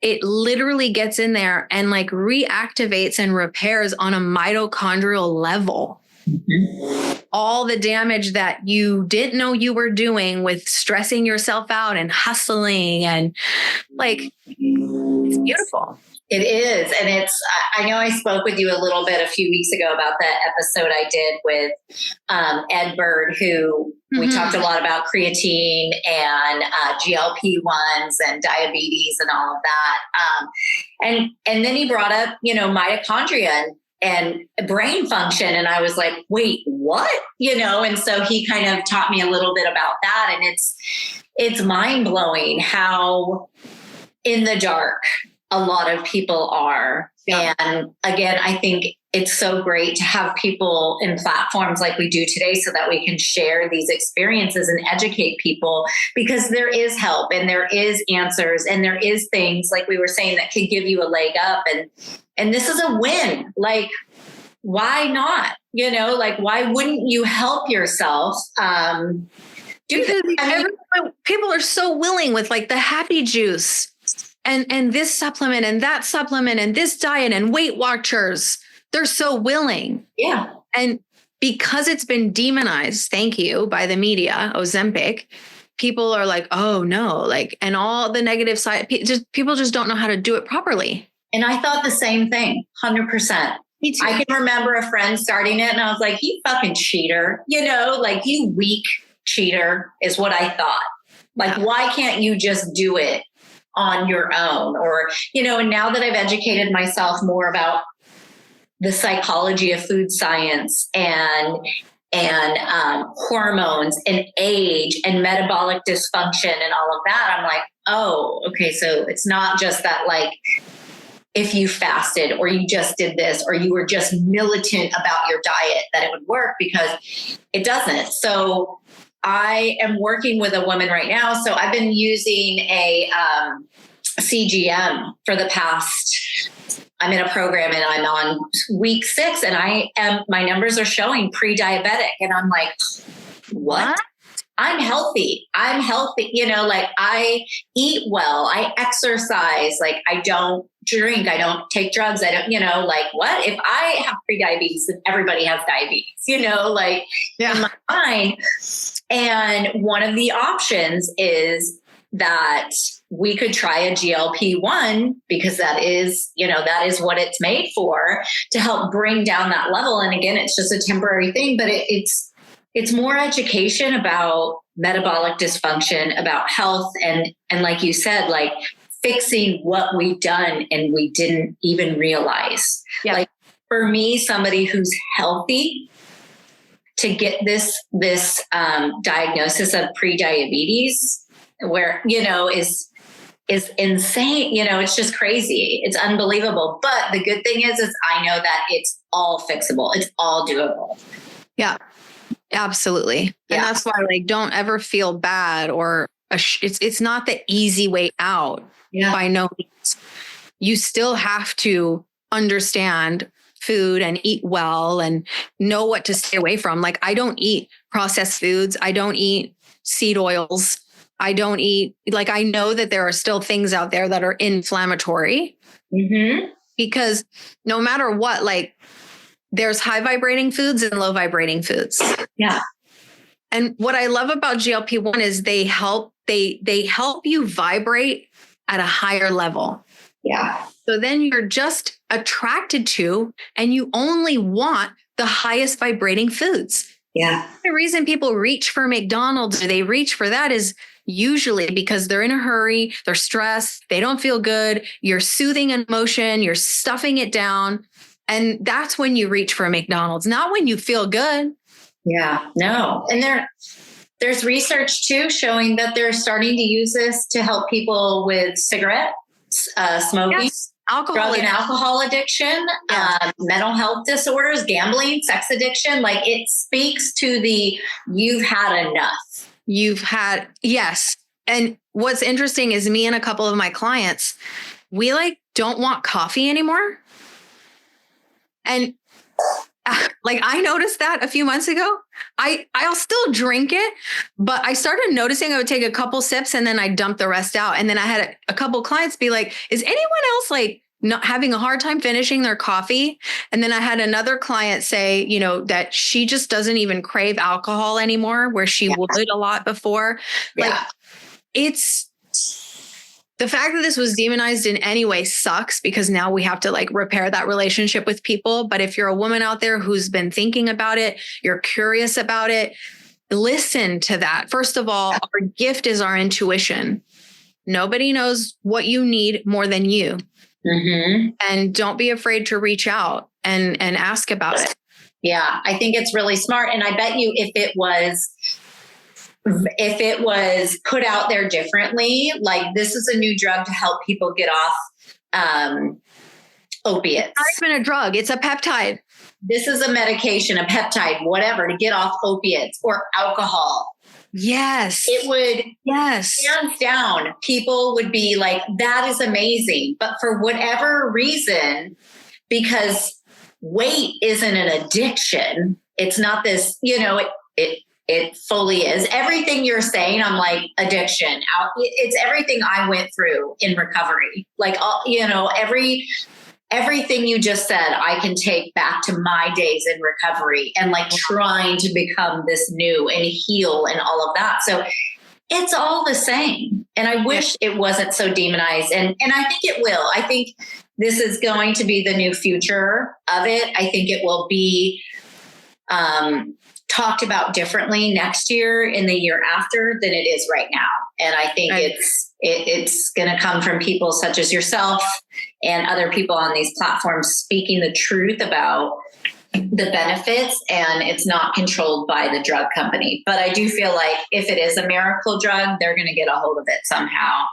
It literally gets in there and like reactivates and repairs on a mitochondrial level. Mm-hmm. All the damage that you didn't know you were doing with stressing yourself out and hustling, and like, it's beautiful. It is. And I know I spoke with you a little bit a few weeks ago about that episode I did with Ed Bird, who we talked a lot about creatine and GLP-1s and diabetes and all of that. And then he brought up, mitochondria and brain function. And I was like, wait, what? And so he kind of taught me a little bit about that. And it's mind blowing how in the dark a lot of people are. Yeah. And again, I think it's so great to have people in platforms like we do today so that we can share these experiences and educate people, because there is help and there is answers and there is things like we were saying that could give you a leg up. And this is a win. Like, why not? Like, why wouldn't you help yourself? People are so willing with like the happy juice and this supplement and that supplement and this diet and Weight Watchers. They're so willing. Yeah. And because it's been demonized, thank you, by the media, Ozempic, people are like, oh no, like, and all the negative side, people just don't know how to do it properly. And I thought the same thing, 100%. Me too. I can remember a friend starting it and I was like, you fucking cheater, like you weak cheater is what I thought. Like, why can't you just do it on your own? Or, and now that I've educated myself more about the psychology of food science and hormones and age and metabolic dysfunction and all of that, I'm like, oh, okay. So it's not just that like if you fasted or you just did this or you were just militant about your diet that it would work, because it doesn't. So I am working with a woman right now. So I've been using a CGM for the past, I'm in a program and I'm on week 6 and my numbers are showing pre-diabetic. And I'm like, what? I'm healthy. Like I eat well, I exercise, like I don't drink, I don't take drugs. I don't, like what? If I have pre-diabetes, then everybody has diabetes, in my mind. And one of the options is that we could try a GLP-1 because that is what it's made for, to help bring down that level. And again, it's just a temporary thing, but it's more education about metabolic dysfunction, about health. And like you said, like fixing what we've done and we didn't even realize. Yeah. Like for me, somebody who's healthy, to get this diagnosis of pre-diabetes, where, is insane. It's just crazy. It's unbelievable. But the good thing is I know that it's all fixable. It's all doable. Yeah. Absolutely. Yeah. And that's why, like, don't ever feel bad or it's not the easy way out. Yeah. By no means. You still have to understand food and eat well and know what to stay away from. Like, I don't eat processed foods. I don't eat seed oils. I don't eat, like, I know that there are still things out there that are inflammatory, because no matter what, like, there's high vibrating foods and low vibrating foods. Yeah. And what I love about GLP-1 is they help you vibrate at a higher level. Yeah. So then you're just attracted to, and you only want the highest vibrating foods. Yeah. The reason people reach for McDonald's or they reach for that is usually because they're in a hurry, they're stressed, they don't feel good. You're soothing emotion, you're stuffing it down. And that's when you reach for a McDonald's, not when you feel good. Yeah, no. And there's research too showing that they're starting to use this to help people with cigarette smoking, drug and alcohol addiction, mental health disorders, gambling, sex addiction. Like, it speaks to you've had enough. Yes. And what's interesting is me and a couple of my clients, we don't want coffee anymore. And I noticed that a few months ago. I'll still drink it, but I started noticing I would take a couple sips and then I dump the rest out. And then I had a couple clients be like, is anyone else not having a hard time finishing their coffee? And then I had another client say, that she just doesn't even crave alcohol anymore, where she would a lot before. Yeah. It's the fact that this was demonized in any way sucks, because now we have to repair that relationship with people. But if you're a woman out there who's been thinking about it, you're curious about it, listen to that. First of all, our gift is our intuition. Nobody knows what you need more than you. And don't be afraid to reach out and ask about it. Yeah, I think it's really smart. And I bet you if it was put out there differently, like, this is a new drug to help people get off opiates. It's not even a drug. It's a peptide. This is a medication, a peptide, whatever, to get off opiates or alcohol. Yes. It would, hands down, people would be like, that is amazing. But for whatever reason, because weight isn't an addiction, it's not this, it fully is. Everything you're saying, I'm like, addiction. It's everything I went through in recovery. Everything you just said, I can take back to my days in recovery and trying to become this new and heal and all of that. So it's all the same. And I wish it wasn't so demonized. And I think it will. I think this is going to be the new future of it. I think it will be talked about differently next year and the year after than it is right now. And I think it's going to come from people such as yourself and other people on these platforms speaking the truth about the benefits, and it's not controlled by the drug company. But I do feel like if it is a miracle drug, they're going to get a hold of it somehow.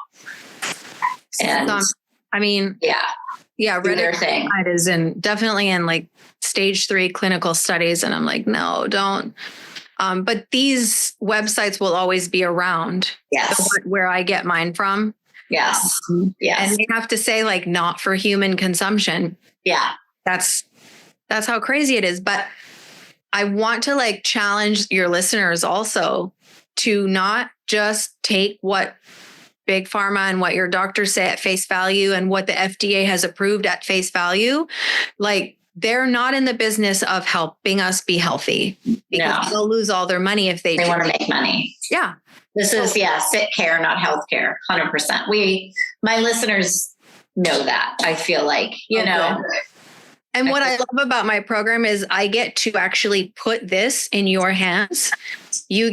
And Yeah, do their thing. It is definitely in like stage 3 clinical studies. And I'm like, no, don't. But these websites will always be around. Yes. Where I get mine from. Yes. Yes. And they have to say like not for human consumption. Yeah. That's how crazy it is. But I want to like challenge your listeners also to not just take what big pharma and what your doctors say at face value and what the FDA has approved at face value. Like, they're not in the business of helping us be healthy, because they'll lose all their money if they want to make money. Yeah. This is sick care, not healthcare. 100%. My listeners know that. I feel like, you know. And what I love about my program is I get to actually put this in your hands. You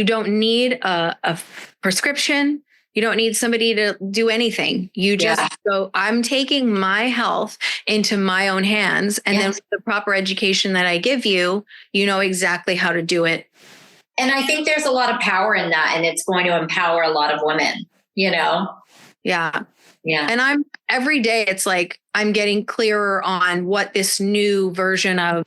don't need a prescription. You don't need somebody to do anything. You just go, I'm taking my health into my own hands. And then with the proper education that I give you, you know exactly how to do it. And I think there's a lot of power in that. And it's going to empower a lot of women, you know? Yeah. Yeah. And every day it's like, I'm getting clearer on what this new version of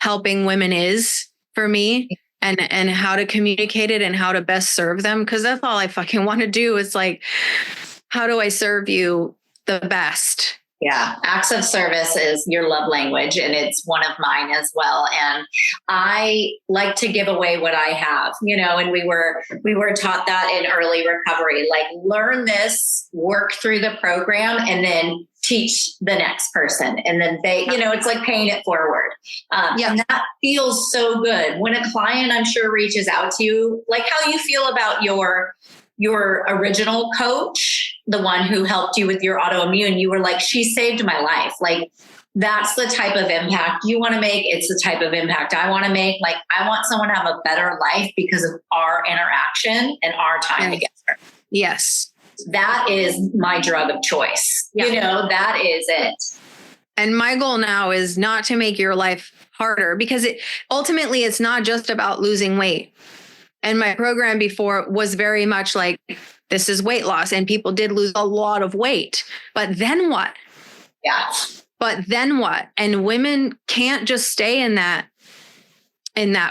helping women is for me. And how to communicate it and how to best serve them. Cause that's all I fucking want to do is like, how do I serve you the best? Yeah. Acts of service is your love language, and it's one of mine as well. And I like to give away what I have, you know, and we were taught that in early recovery, like learn this, work through the program, and then teach the next person. And then they, you know, it's like paying it forward. And that feels so good when a client, I'm sure, reaches out to you, like how you feel about your original coach, the one who helped you with your autoimmune. You were like, she saved my life. Like, that's the type of impact you want to make. It's the type of impact I want to make. Like, I want someone to have a better life because of our interaction and our time together. Yes. That is my drug of choice. Yeah. You know, that is it. And my goal now is not to make your life harder, because ultimately it's not just about losing weight. And my program before was very much like, this is weight loss, and people did lose a lot of weight. But then what? Yeah. But then what? And women can't just stay in that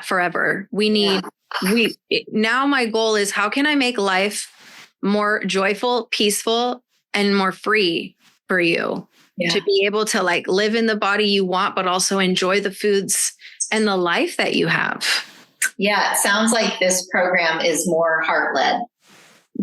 forever. Now my goal is, how can I make life more joyful, peaceful, and more free for you to be able to like live in the body you want, but also enjoy the foods and the life that you have. Yeah. It sounds like this program is more heart-led.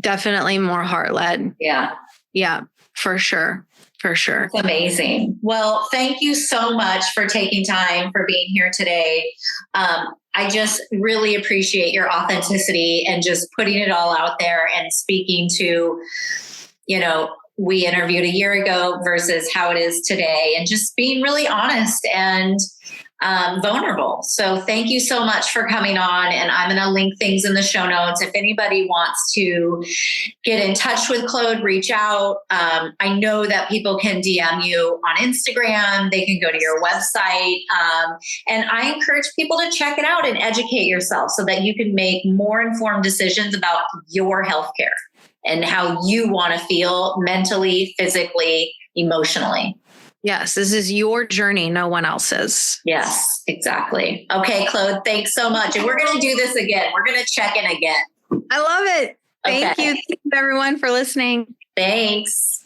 Definitely more heart-led. Yeah. Yeah, for sure. For sure. It's amazing. Well, thank you so much for taking time, for being here today. I just really appreciate your authenticity and just putting it all out there and speaking to, you know, we interviewed a year ago versus how it is today, and just being really honest and vulnerable. So thank you so much for coming on. And I'm going to link things in the show notes. If anybody wants to get in touch with Claude, reach out. I know that people can DM you on Instagram. They can go to your website. And I encourage people to check it out and educate yourself so that you can make more informed decisions about your healthcare and how you want to feel mentally, physically, emotionally. Yes, this is your journey, no one else's. Yes, exactly. Okay, Claude, thanks so much. And we're going to do this again. We're going to check in again. I love it. Thank you. Thank you, everyone, for listening. Thanks.